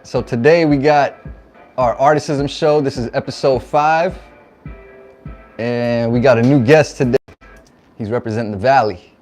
So today we got our Artism show. This is episode 5. And we got a new guest today. He's representing the Valley.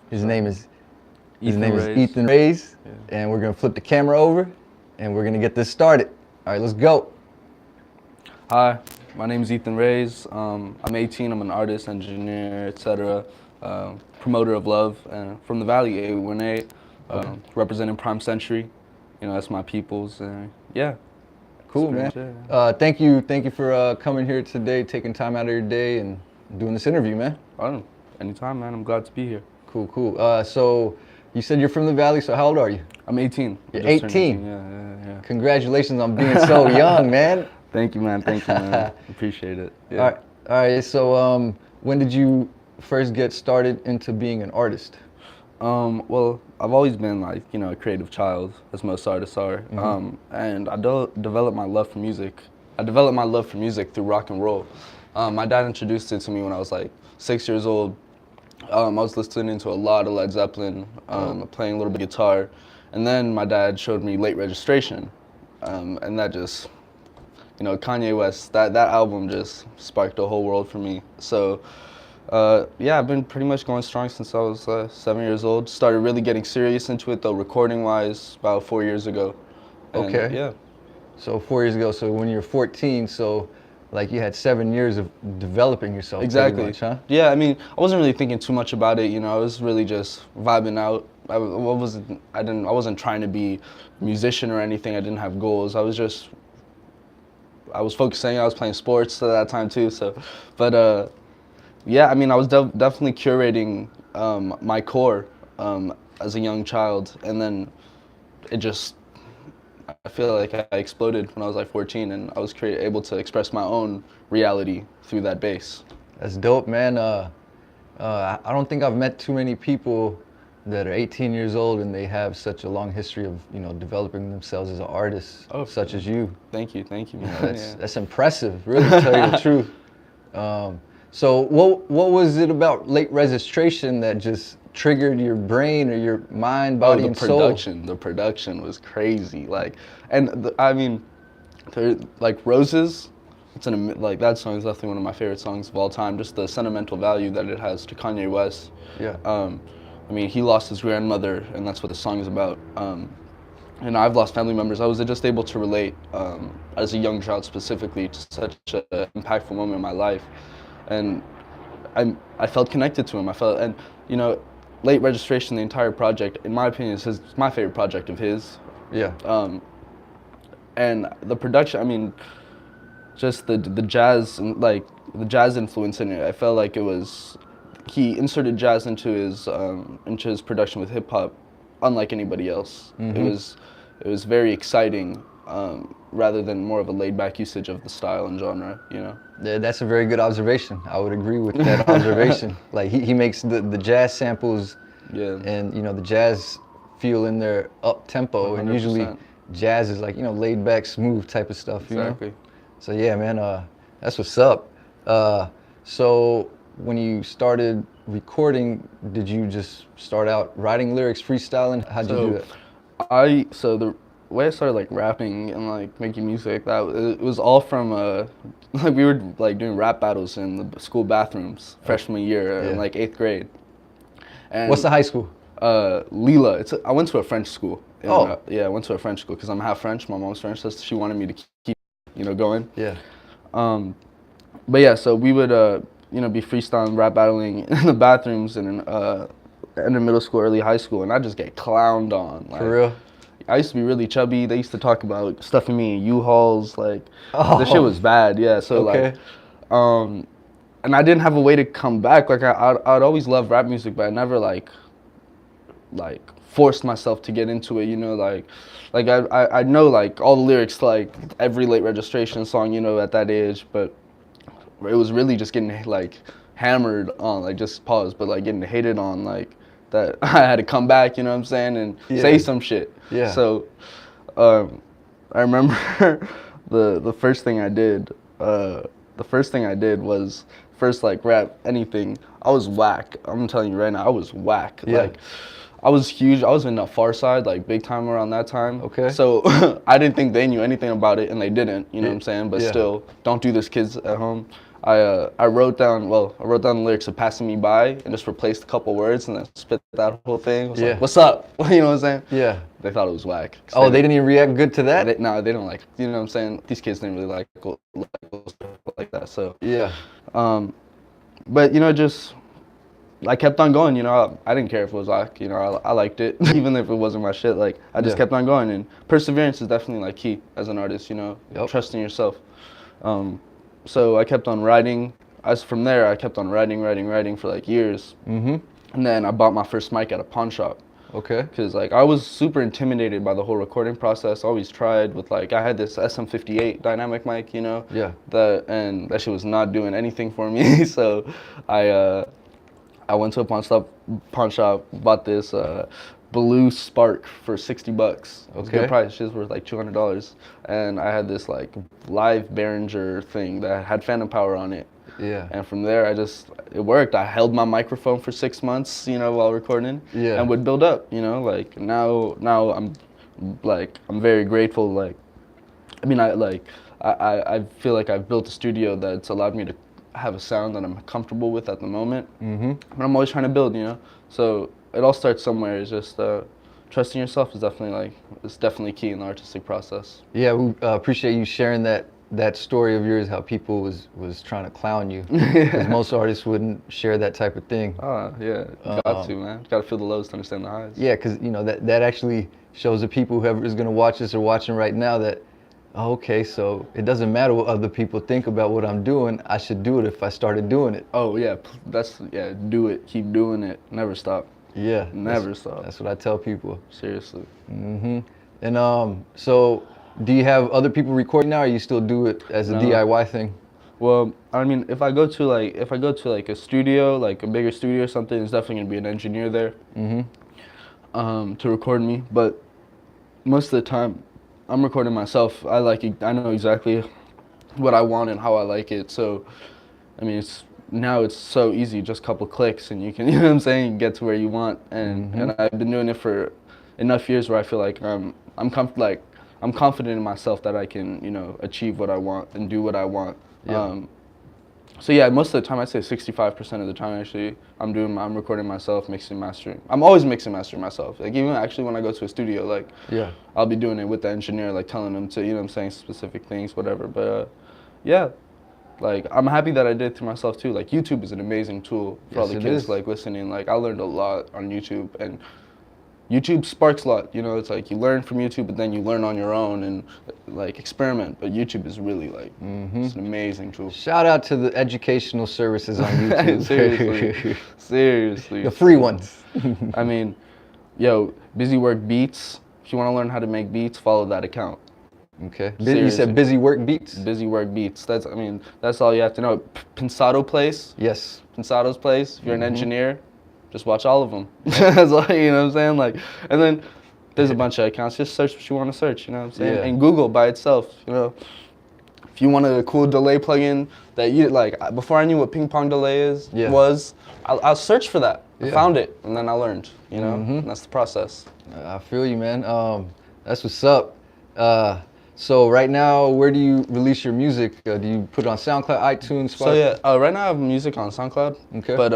His name is Ethanrays. Yeah. And we're gonna flip the camera over and we're gonna get this started. All right, let's go. Hi, my name is Ethanrays. I'm 18, I'm an artist, engineer, etc. Promoter of love, and from the Valley, 818, representing Prime Century. You know, that's my peoples, and yeah. Cool, man. Thank you for coming here today, taking time out of your day and doing this interview, man. Anytime, man. I'm glad to be here. Cool. So you said you're from the Valley, so how old are you? I'm 18. You're 18? Yeah. Congratulations on being so young, man. Thank you, man. Appreciate it. Yeah. All right. So when did you first get started into being an artist? Well, I've always been a creative child, as most artists are. And I developed my love for music. I developed my love for music through rock and roll. My dad introduced it to me when I was like 6 years old. I was listening to a lot of Led Zeppelin, playing a little bit of guitar. And then my dad showed me Late Registration. And that just, Kanye West, that album just sparked a whole world for me. So, yeah, I've been pretty much going strong since I was 7 years old. Started really getting serious into it though, recording-wise, about 4 years ago. And, okay. Yeah. So 4 years ago, so when you were 14, so like you had 7 years of developing yourself. Exactly. Pretty much, huh? Yeah, I mean, I wasn't really thinking too much about it, I was really just vibing out. I wasn't trying to be a musician or anything. I didn't have goals. I was focusing, I was playing sports at that time too, so, but, yeah, I mean, I was definitely curating my core as a young child, and then I feel like I exploded when I was like 14, and I was able to express my own reality through that bass. That's dope, man. I don't think I've met too many people that are 18 years old and they have such a long history of developing themselves as an artist, such as you. Thank you, man. That's impressive, really, to tell you the truth. So what was it about Late Registration that just triggered your brain or your mind, body, and soul? The production was crazy. Roses. That song is definitely one of my favorite songs of all time. Just the sentimental value that it has to Kanye West. Yeah. I mean, he lost his grandmother, and that's what the song is about. And I've lost family members. I was just able to relate as a young child specifically to such an impactful moment in my life. And I felt connected to him. Late Registration, the entire project, in my opinion, is my favorite project of his. Yeah. And the production, I mean, just the jazz and the jazz influence in it. I felt like he inserted jazz into his production with hip hop, unlike anybody else. It was very exciting. Rather than more of a laid-back usage of the style and genre, Yeah, that's a very good observation. I would agree with that observation. Like he makes the jazz samples, and the jazz feel in their up tempo, 100%. And usually jazz is like laid-back, smooth type of stuff. Exactly. So yeah, man, that's what's up. So when you started recording, did you just start out writing lyrics, freestyling? How'd you do that? The way I started rapping and making music, it was all from we were doing rap battles in the school bathrooms freshman year in 8th grade. And what's the high school? Lila. I went to a French school. I went to a French school because I'm half French. My mom's French, so she wanted me to keep going. Yeah. But yeah, so we would be freestyling, rap battling in the bathrooms and in middle school, early high school, and I just get clowned on. For real? I used to be really chubby. They used to talk about stuffing me in U-Hauls. This shit was bad. Yeah. So and I didn't have a way to come back. I'd always loved rap music, but I never forced myself to get into it. I know all the lyrics to every Late Registration song. At that age, but it was really just getting hammered on. Just pause, but getting hated on that I had to come back. You know what I'm saying, and say some shit. Yeah. So, I remember the first thing I did. Was first rap anything. I was whack. I'm telling you right now, I was whack. Yeah. I was huge. I was in the Far Side, like big time around that time. Okay. So I didn't think they knew anything about it, and they didn't. You know what I'm saying? But Yeah. still, don't do this, kids at home. I wrote down the lyrics of "Passing Me By" and just replaced a couple words and then spit that whole thing. I was like, "What's up?" You know what I'm saying? Yeah. They thought it was whack. Oh, they didn't even react good to that? No, they don't like. You know what I'm saying? These kids didn't really like that. So yeah. But you know, just I kept on going. You know, I didn't care if it was whack. You know, I liked it even if it wasn't my shit. Like I just kept on going, and perseverance is definitely like key as an artist. You know, trusting yourself. So I kept on writing. From there, I kept on writing for like years. Mm-hmm. And then I bought my first mic at a pawn shop. Okay. Because like I was super intimidated by the whole recording process. Always tried with like I had this SM58 dynamic mic, you know. Yeah. And that shit was not doing anything for me. So I went to a pawn shop, bought this Blue Spark for $60. It was a good price. Shit was worth like $200. And I had this like live Behringer thing that had phantom power on it. Yeah. And from there, it worked. I held my microphone for 6 months, you know, while recording. Yeah. And would build up, you know, like now I'm very grateful. Like, I mean, I feel like I've built a studio that's allowed me to have a sound that I'm comfortable with at the moment. Mm-hmm. But I'm always trying to build, you know. So it all starts somewhere. It's just trusting yourself is definitely key in the artistic process. Yeah, we appreciate you sharing that story of yours, how people was trying to clown you. Because most artists wouldn't share that type of thing. Yeah, got to, man. Got to feel the lows to understand the highs. Yeah, because you know that actually shows the people, whoever is going to watch this or watching right now, that okay, so it doesn't matter what other people think about what I'm doing. I should do it if I started doing it. Oh yeah, do it. Keep doing it. Never stop. Yeah, never stop. That's what I tell people. Seriously. Mm-hmm. And so, do you have other people recording now, or you still do it as a DIY thing? Well, I mean, if I go to like a studio, like a bigger studio or something, there's definitely gonna be an engineer there. Mm-hmm. To record me. But most of the time, I'm recording myself. I know exactly what I want and how I like it. So, I mean, it's so easy, just a couple clicks, and you can, you know what I'm saying, get to where you want. And I've been doing it for enough years where I feel like I'm confident in myself that I can, you know, achieve what I want and do what I want. Yeah. So yeah, most of the time, I'd say 65% of the time actually, I'm recording myself, mixing, mastering. I'm always mixing, mastering myself. Like even actually when I go to a studio, like I'll be doing it with the engineer, like telling them to, you know what I'm saying, specific things, whatever. But yeah, like I'm happy that I did it to myself too. Like YouTube is an amazing tool for all the kids like listening. Like I learned a lot on YouTube, and YouTube sparks a lot, you know. It's like you learn from YouTube, but then you learn on your own and like experiment. But YouTube is really like it's an amazing tool. Shout out to the educational services on YouTube. Seriously, the free ones. I mean, yo, Busy Work Beats. If you want to learn how to make beats, follow that account. Okay. You said Busy Work Beats. Busy Work Beats. That's all you have to know. Pensado Place. Yes. Pensado's Place. If you're an engineer, just watch all of them. That's all, you know what I'm saying? Like, and then there's a bunch of accounts. Just search what you want to search, you know what I'm saying? Yeah. And Google by itself, you know. If you wanted a cool delay plugin that you, like, before I knew what ping pong delay was, I'll search for that. I found it, and then I learned, you know? And that's the process. I feel you, man. That's what's up. So right now, where do you release your music? Do you put it on SoundCloud, iTunes, Spotify? So yeah, right now I have music on SoundCloud. Okay. But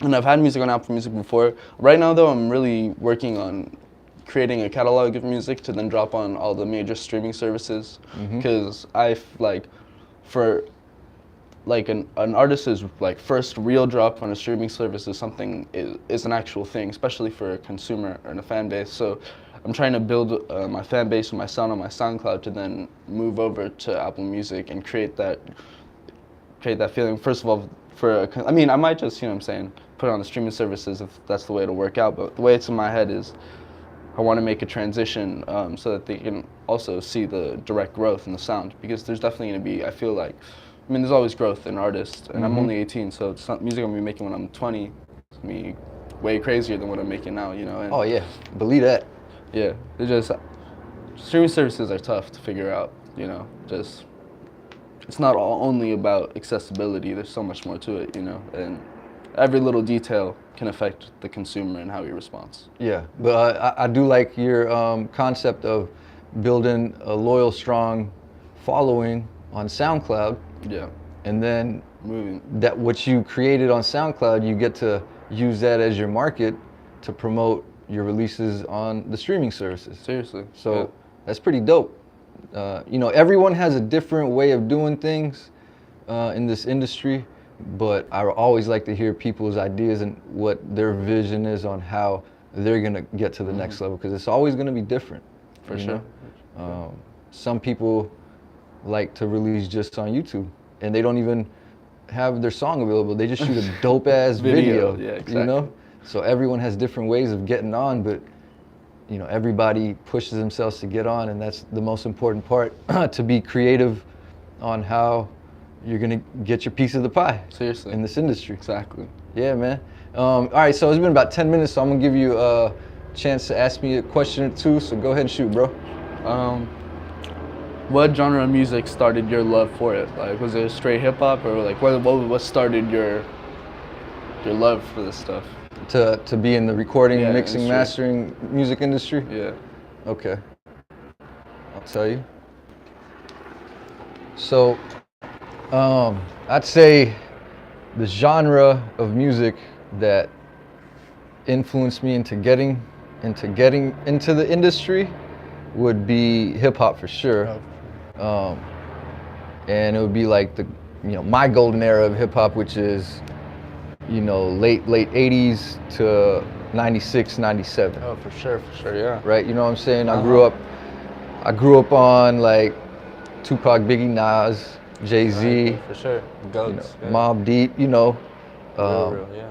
and I've had music on Apple Music before. Right now, though, I'm really working on creating a catalog of music to then drop on all the major streaming services. Because for like an artist's like first real drop on a streaming service is an actual thing, especially for a consumer and a fan base. So I'm trying to build my fan base and my sound on my SoundCloud to then move over to Apple Music and create that feeling. First of all, I might just, you know what I'm saying, put it on the streaming services if that's the way it'll work out. But the way it's in my head is I want to make a transition so that they can also see the direct growth in the sound. Because there's definitely going to be, I feel like, there's always growth in artists. And I'm only 18, so it's not music I'm going to be making when I'm 20. It's going to be way crazier than what I'm making now, you know. And oh, yeah. Believe that. Yeah. Streaming services are tough to figure out, you know. It's not only about accessibility. There's so much more to it, you know. And every little detail can affect the consumer and how he responds. Yeah, but I do like your concept of building a loyal, strong following on SoundCloud. Yeah. And then moving that what you created on SoundCloud, you get to use that as your market to promote your releases on the streaming services. Seriously. So that's pretty dope. You know, everyone has a different way of doing things in this industry, but I always like to hear people's ideas and what their vision is on how they're gonna get to the next level, because it's always gonna be different. For sure. Some people like to release just on YouTube, and they don't even have their song available. They just shoot a dope ass video. Yeah, exactly. You know, so everyone has different ways of getting on, but you know, everybody pushes themselves to get on, and that's the most important part, to be creative on how you're gonna get your piece of the pie. Seriously. In this industry. Exactly. Yeah, man. All right, so it's been about 10 minutes, so I'm gonna give you a chance to ask me a question or two, so go ahead and shoot, bro. What genre of music started your love for it? Like, was it straight hip hop, or like what started your love for this stuff? To be in the recording, mixing, industry. mastering music industry? Yeah. Okay. I'll tell you. So, I'd say the genre of music that influenced me into getting into the industry would be hip hop for sure. And it would be like my golden era of hip hop, which is, late 80s to 96, 97. Oh, for sure, yeah. Right, you know what I'm saying? I grew up on like Tupac, Biggie, Nas, Jay-Z. Right, for sure. Goats. Mobb Deep, real, yeah.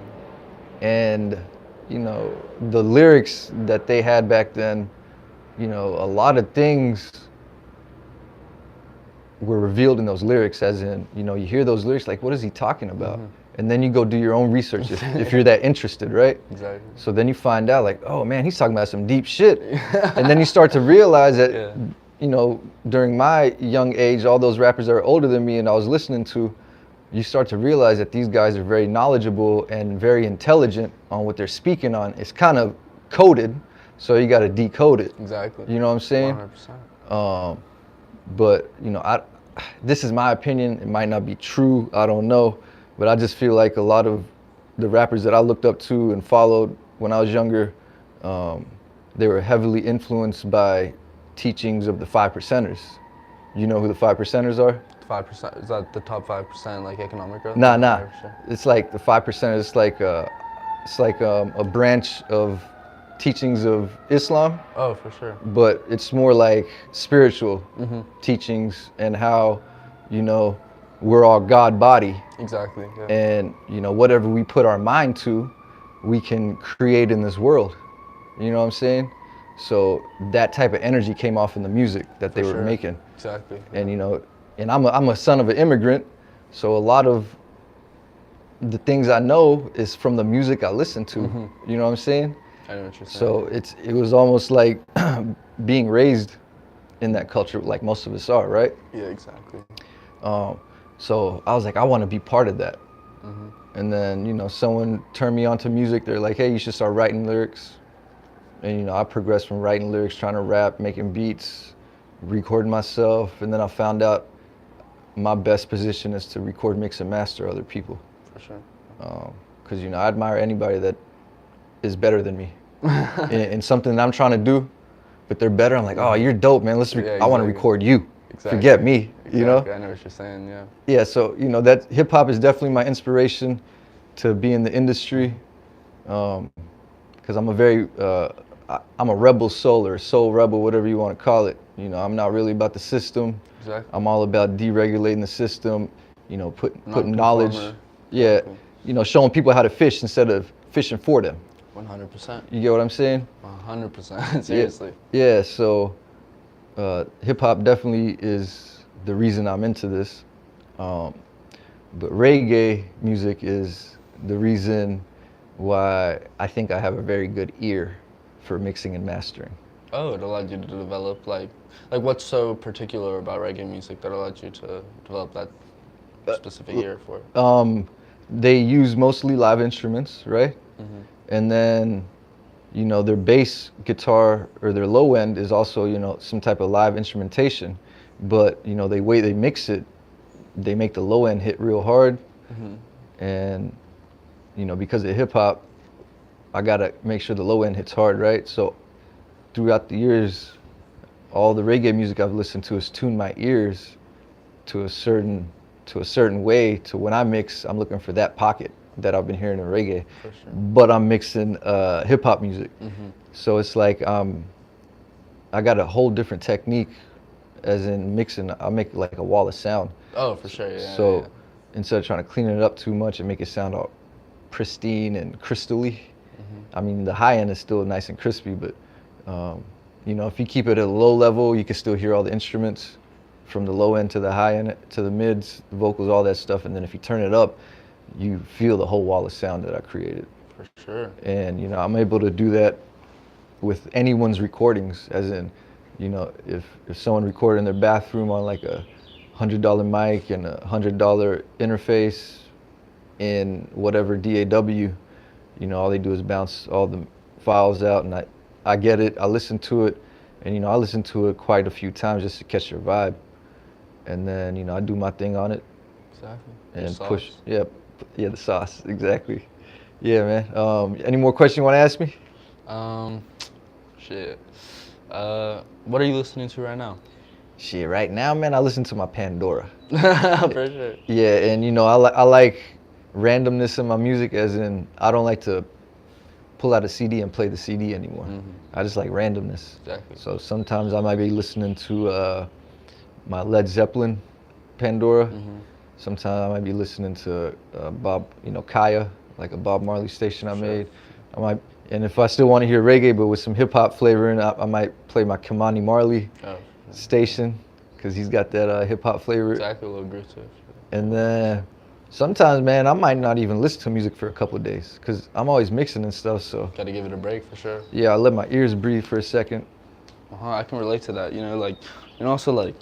And, the lyrics that they had back then, a lot of things were revealed in those lyrics, as in, you hear those lyrics, like, what is he talking about? And then you go do your own research if you're that interested, right? Exactly. So then you find out, like, oh man, he's talking about some deep shit. And then you start to realize that, during my young age, all those rappers that are older than me and I was listening to, you start to realize that these guys are very knowledgeable and very intelligent on what they're speaking on. It's kind of coded, so you got to decode it. Exactly. You know what I'm saying? 100%. But, this is my opinion. It might not be true. I don't know. But I just feel like a lot of the rappers that I looked up to and followed when I was younger, they were heavily influenced by teachings of the 5%ers. You know who the 5%ers are? 5%, is that the top 5%, like economic growth? Nah. It's like the 5%. It's like a branch of teachings of Islam. Oh, for sure. But it's more like spiritual teachings and how, we're all God body. Exactly. Yeah. And, whatever we put our mind to, we can create in this world. You know what I'm saying? So that type of energy came off in the music that they were making. Exactly. And, and I'm a son of an immigrant, so a lot of the things I know is from the music I listen to. You know what I'm saying? I know what you're saying. So it was almost like being raised in that culture, like most of us are, right? Yeah, exactly. So I was like, I want to be part of that. And then, someone turned me on to music. They're like, hey, you should start writing lyrics. And, I progressed from writing lyrics, trying to rap, making beats, recording myself. And then I found out my best position is to record, mix, and master other people. For sure. Because, I admire anybody that is better than me in something that I'm trying to do, but they're better. I'm like, oh, you're dope, man. I want to record you. Exactly. Forget me, I know what you're saying, yeah. Yeah, so, that hip hop is definitely my inspiration to be in the industry, because I'm I'm a rebel soul, or soul rebel, whatever you want to call it. I'm not really about the system. Exactly. I'm all about deregulating the system, putting knowledge, showing people how to fish instead of fishing for them. 100%. You get what I'm saying? 100%, seriously. Yeah, so hip hop definitely is the reason I'm into this. But reggae music is the reason why I think I have a very good ear for mixing and mastering. Oh, it allowed you to develop, like what's so particular about reggae music that allowed you to develop that specific ear for it? they use mostly live instruments, right? Mm-hmm. And then, you know, their bass guitar or their low end is also, you know, some type of live instrumentation. But, you know, the way they mix it, they make the low end hit real hard. Mm-hmm. And, you know, because of hip hop, I gotta make sure the low end hits hard, right? So throughout the years, all the reggae music I've listened to has tuned my ears to a certain way. To when I mix, I'm looking for that pocket that I've been hearing in reggae. For sure. But I'm mixing hip hop music. Mm-hmm. So it's like I got a whole different technique, as in mixing. I make like a wall of sound. Oh, for sure. Yeah. So yeah. instead of trying to clean it up too much and make it sound all pristine and crystally, I mean, the high end is still nice and crispy, but you know, if you keep it at a low level, you can still hear all the instruments from the low end to the high end to the mids, the vocals, all that stuff. And then if you turn it up, you feel the whole wall of sound that I created. For sure. And, you know, I'm able to do that with anyone's recordings, as in, you know, if someone recorded in their bathroom on like a $100 mic and a $100 interface in whatever DAW, you know, all they do is bounce all the files out, and I get it, I listen to it, and, you know, I listen to it quite a few times just to catch your vibe. And then, you know, I do my thing on it. Exactly. And push, yeah, the sauce, exactly. Yeah, man. Any more questions you want to ask me? Shit. What are you listening to right now? Shit, right now, man, I listen to my Pandora. For sure. Yeah, and, you know, I like randomness in my music, as in I don't like to pull out a CD and play the CD anymore. Mm-hmm. I just like randomness. Exactly. So sometimes I might be listening to my Led Zeppelin Pandora. Mm-hmm. Sometimes I might be listening to Kaya, like a Bob Marley station I made. And if I still want to hear reggae but with some hip hop flavor in it, I might play my Kimani Marley station, because he's got that hip hop flavor. Exactly, a little groove to it. And then sometimes, man, I might not even listen to music for a couple of days, because I'm always mixing and stuff. So gotta give it a break for sure. Yeah, I let my ears breathe for a second. I can relate to that. You know, like, and also like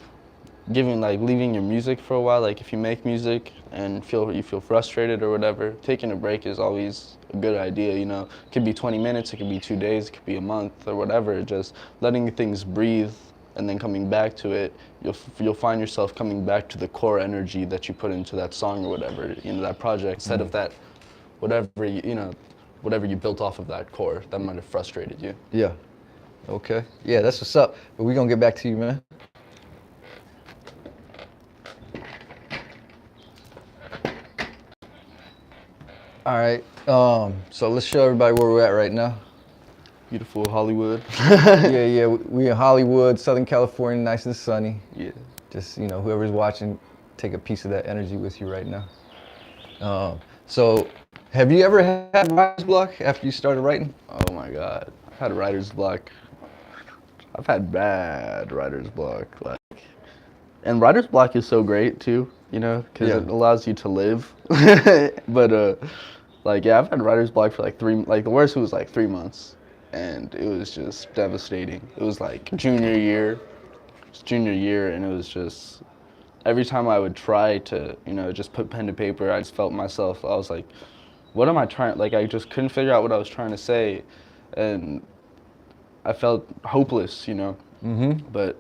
leaving your music for a while. Like, if you make music and you feel frustrated or whatever, taking a break is always a good idea. You know, it could be 20 minutes, it could be 2 days, it could be a month or whatever. Just letting things breathe and then coming back to it, you'll find yourself coming back to the core energy that you put into that song or whatever, you know, that project, instead of that, whatever you built off of that core that might have frustrated you. Yeah. Okay. Yeah, that's what's up. But we're gonna get back to you, man. All right. So let's show everybody where we're at right now. Beautiful Hollywood. Yeah. We in Hollywood, Southern California, nice and sunny. Yeah. Just, you know, whoever's watching, take a piece of that energy with you right now. So, have you ever had writer's block after you started writing? Oh my God, I've had writer's block. I've had bad writer's block. And writer's block is so great too, you know, because it allows you to live. But I've had writer's block for the worst was like 3 months. And it was just devastating. It was like junior year, and it was just, every time I would try to, you know, just put pen to paper, I just felt myself, I was like, what am I trying, I just couldn't figure out what I was trying to say, and I felt hopeless, you know. Mm-hmm. But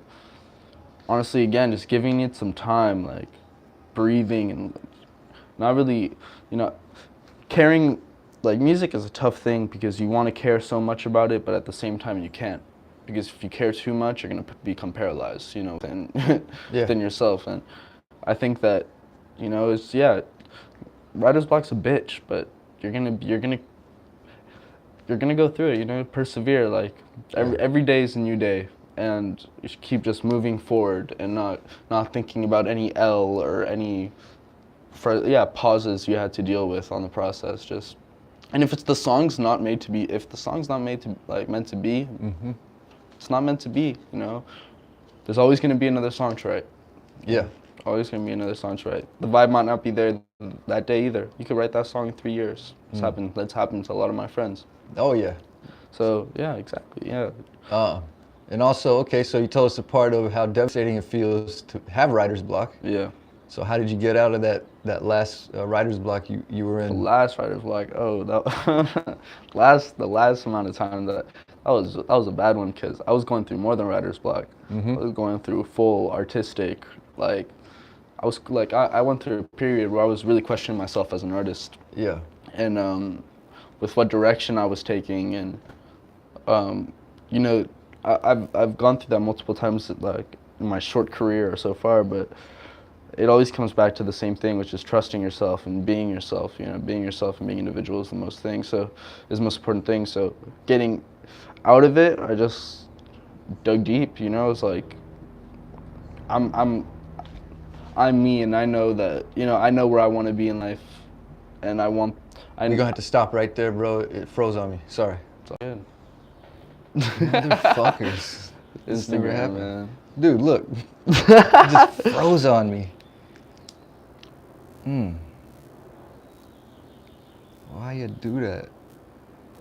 honestly, again, just giving it some time, like breathing and not really, you know, caring. Like, music is a tough thing because you want to care so much about it, but at the same time you can't. Because if you care too much, you're going to become paralyzed, you know, within yourself. And I think that, you know, writer's block's a bitch, but you're going to go through it, you know, persevere. Like, every day is a new day, and you should keep just moving forward and not thinking about any L or any pauses you had to deal with on the process. And if the song's not meant to be, meant to be, mm-hmm. It's not meant to be, you know. There's always going to be another song to write. Yeah. Always going to be another song to write. The vibe might not be there that day either. You could write that song in 3 years. That's happened to a lot of my friends. Oh, yeah. So, yeah, exactly, yeah. And also, okay, so you told us a part of how devastating it feels to have writer's block. Yeah. So how did you get out of that last writer's block you were in? The last writer's block, that the last amount of time that was a bad one because I was going through more than writer's block. I was going through full artistic, like I went through a period where I was really questioning myself as an artist. Yeah. And with what direction I was taking, and you know, I've gone through that multiple times, like in my short career so far, but it always comes back to the same thing, which is trusting yourself and being yourself. You know, being yourself and being individual is the most important thing. So getting out of it, I just dug deep. You know, it's like I'm me, and I know that, you know, I know where I want to be in life, and We're gonna have to stop right there, bro. It froze on me. Sorry. It's all good. Motherfuckers. This never happened. Man. Dude, look. It just froze on me. Why you do that?